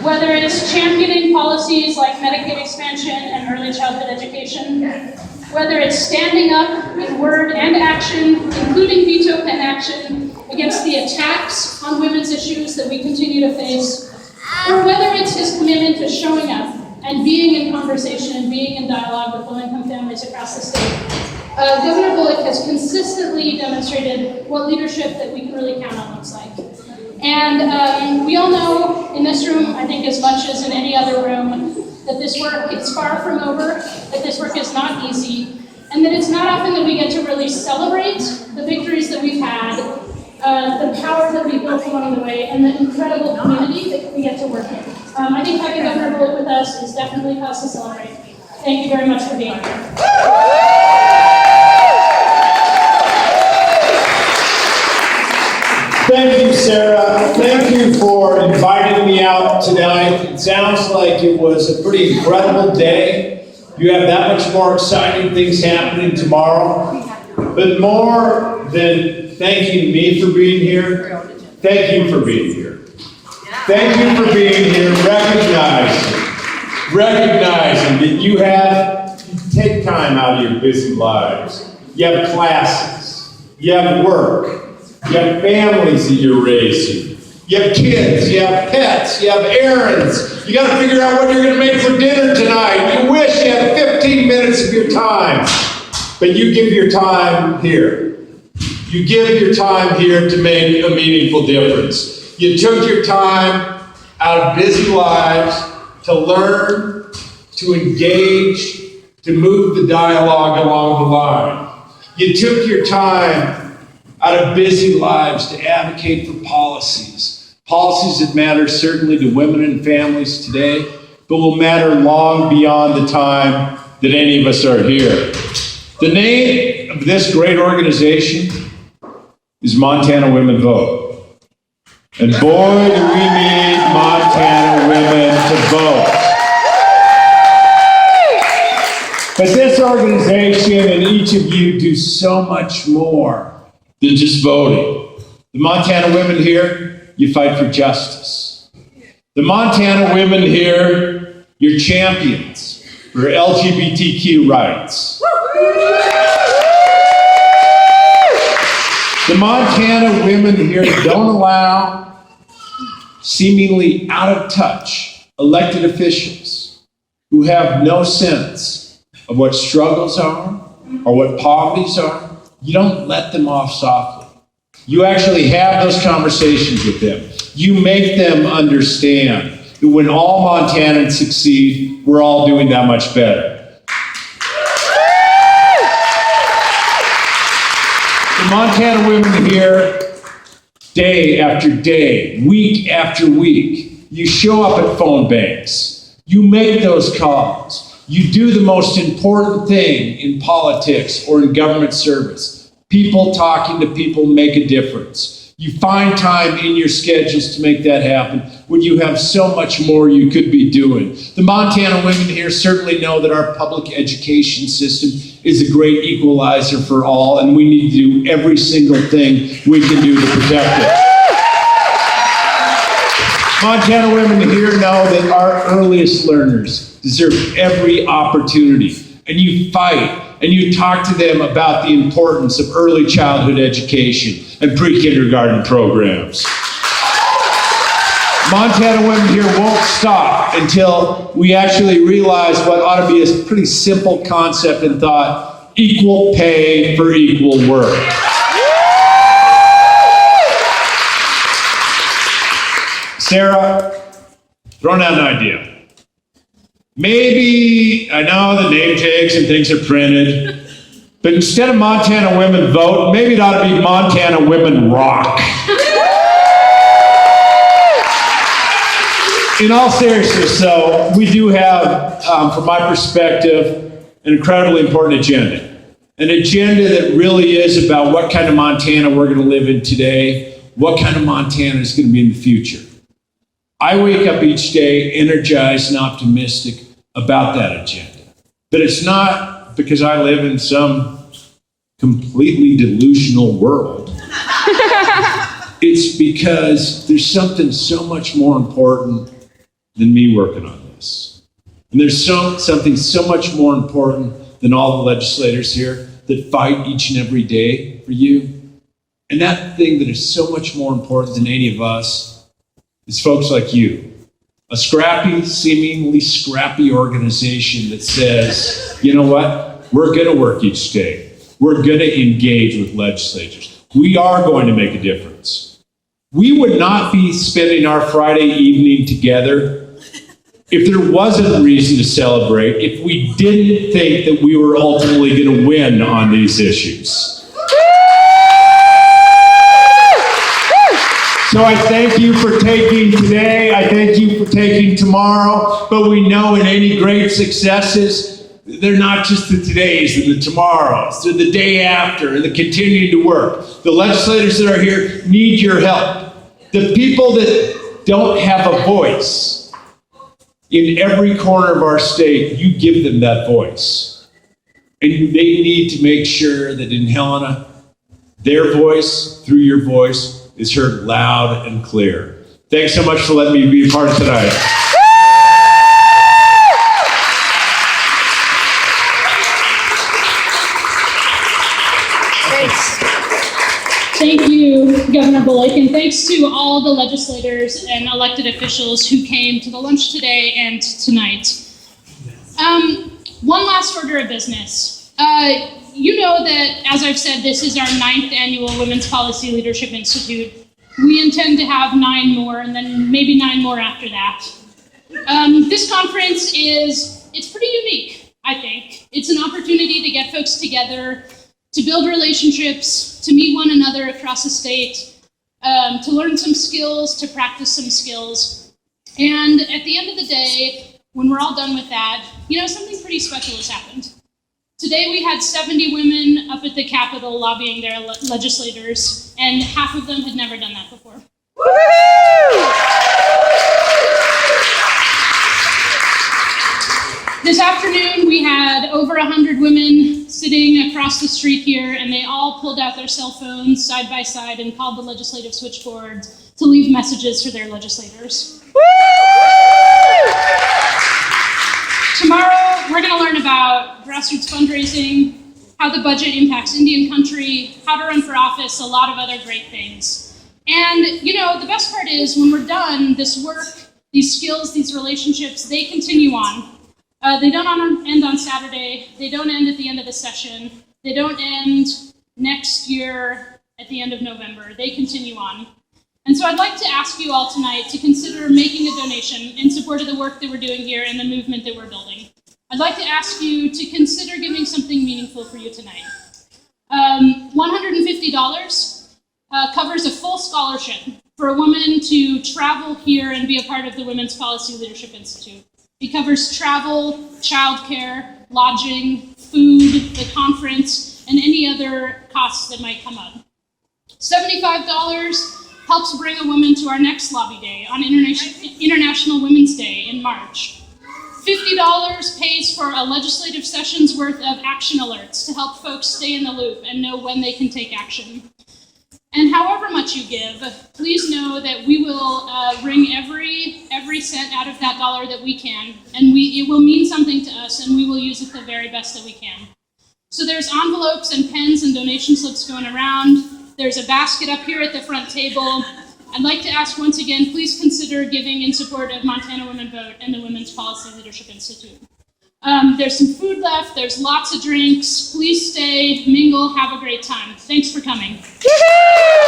Whether it's championing policies like Medicaid expansion and early childhood education, whether it's standing up in word and action, including veto pen action, against the attacks on women's issues that we continue to face, or whether it's his commitment to showing up and being in conversation and being in dialogue with low-income families across the state. Governor Bullock has consistently demonstrated what leadership that we can really count on looks like. And we all know in this room, I think as much as in any other room, that this work is far from over, that this work is not easy, and that it's not often that we get to really celebrate the victories that we've had, the power that we built along the way, and the incredible community that we get to work in. I think having Governor Bullock with us is definitely cause to celebrate. Thank you very much for being here. Thank you, Sarah. Thank you for inviting me out tonight. It sounds like it was a pretty incredible day. You have that much more exciting things happening tomorrow. But more than thanking me for being here, thank you for being here. Thank you for being here, recognizing that you take time out of your busy lives. You have classes, you have work, you have families that you're raising, you have kids, you have pets, you have errands. You got to figure out what you're going to make for dinner tonight. You wish you had 15 minutes of your time, but you give your time here. You give your time here to make a meaningful difference. You took your time out of busy lives to learn, to engage, to move the dialogue along the line. You took your time out of busy lives to advocate for policies that matter certainly to women and families today, but will matter long beyond the time that any of us are here. The name of this great organization is Montana Women Vote. And boy, do we need Montana women to vote. But this organization and each of you do so much more than just voting. The Montana women here, you fight for justice. The Montana women here, you're champions for LGBTQ rights. The Montana women here don't allow seemingly out of touch elected officials who have no sense of what struggles are or what poverties are. You don't let them off softly. You actually have those conversations with them. You make them understand that when all Montanans succeed, we're all doing that much better. The Montana women here, day after day, week after week, you show up at phone banks. You make those calls. You do the most important thing in politics or in government service. People talking to people make a difference. You find time in your schedules to make that happen when you have so much more you could be doing. The Montana women here certainly know that our public education system is a great equalizer for all, and we need to do every single thing we can do to protect it. Montana women here know that our earliest learners deserve every opportunity, and you fight and you talk to them about the importance of early childhood education and pre-kindergarten programs. Montana women here won't stop until we actually realize what ought to be a pretty simple concept and thought: equal pay for equal work. Sarah, throwing out an idea. Maybe, I know the name tags and things are printed, but instead of Montana Women Vote, maybe it ought to be Montana Women Rock. In all seriousness, though, we do have, from my perspective, an incredibly important agenda. An agenda that really is about what kind of Montana we're going to live in today, what kind of Montana is going to be in the future. I wake up each day energized and optimistic about that agenda. But it's not because I live in some completely delusional world. It's because there's something so much more important than me working on this. And there's something so much more important than all the legislators here that fight each and every day for you. And that thing that is so much more important than any of us is folks like you. A scrappy, seemingly scrappy organization that says, you know what? We're going to work each day. We're going to engage with legislators. We are going to make a difference. We would not be spending our Friday evening together if there wasn't reason to celebrate, if we didn't think that we were ultimately going to win on these issues. So I thank you for taking today. I thank you for taking tomorrow. But we know in any great successes, they're not just the todays and the tomorrows. They're the day after and the continuing to work. The legislators that are here need your help. The people that don't have a voice in every corner of our state, you give them that voice. And they need to make sure that in Helena, their voice, through your voice, is heard loud and clear. Thanks so much for letting me be a part of tonight. Thank you, Governor Bullock, and thanks to all the legislators and elected officials who came to the lunch today and tonight. One last order of business. You know that, as I've said, this is our 9th annual Women's Policy Leadership Institute. We intend to have 9 more, and then maybe 9 more after that. This conference it's pretty unique, I think. It's an opportunity to get folks together, to build relationships, to meet one another across the state, to learn some skills, to practice some skills. And at the end of the day, when we're all done with that, something pretty special has happened. Today we had 70 women up at the Capitol lobbying their legislators, and half of them had never done that before. This afternoon we had over 100 women sitting across the street here, and they all pulled out their cell phones side by side and called the legislative switchboard to leave messages for their legislators. Tomorrow, we're going to learn about grassroots fundraising, how the budget impacts Indian country, how to run for office, a lot of other great things. And, the best part is when we're done, this work, these skills, these relationships, they continue on. They don't end on Saturday. They don't end at the end of the session. They don't end next year at the end of November. They continue on. And so I'd like to ask you all tonight to consider making a donation in support of the work that we're doing here and the movement that we're building. I'd like to ask you to consider giving something meaningful for you tonight. $150 covers a full scholarship for a woman to travel here and be a part of the Women's Policy Leadership Institute. It covers travel, childcare, lodging, food, the conference, and any other costs that might come up. $75 helps bring a woman to our next lobby day on International Women's Day in March. $50 pays for a legislative session's worth of action alerts to help folks stay in the loop and know when they can take action. And however much you give, please know that we will wring every cent out of that dollar that we can, and it will mean something to us, and we will use it the very best that we can. So there's envelopes and pens and donation slips going around. There's a basket up here at the front table. I'd like to ask once again, please consider giving in support of Montana Women Vote and the Women's Policy Leadership Institute. There's some food left, there's lots of drinks. Please stay, mingle, have a great time. Thanks for coming. Woo-hoo!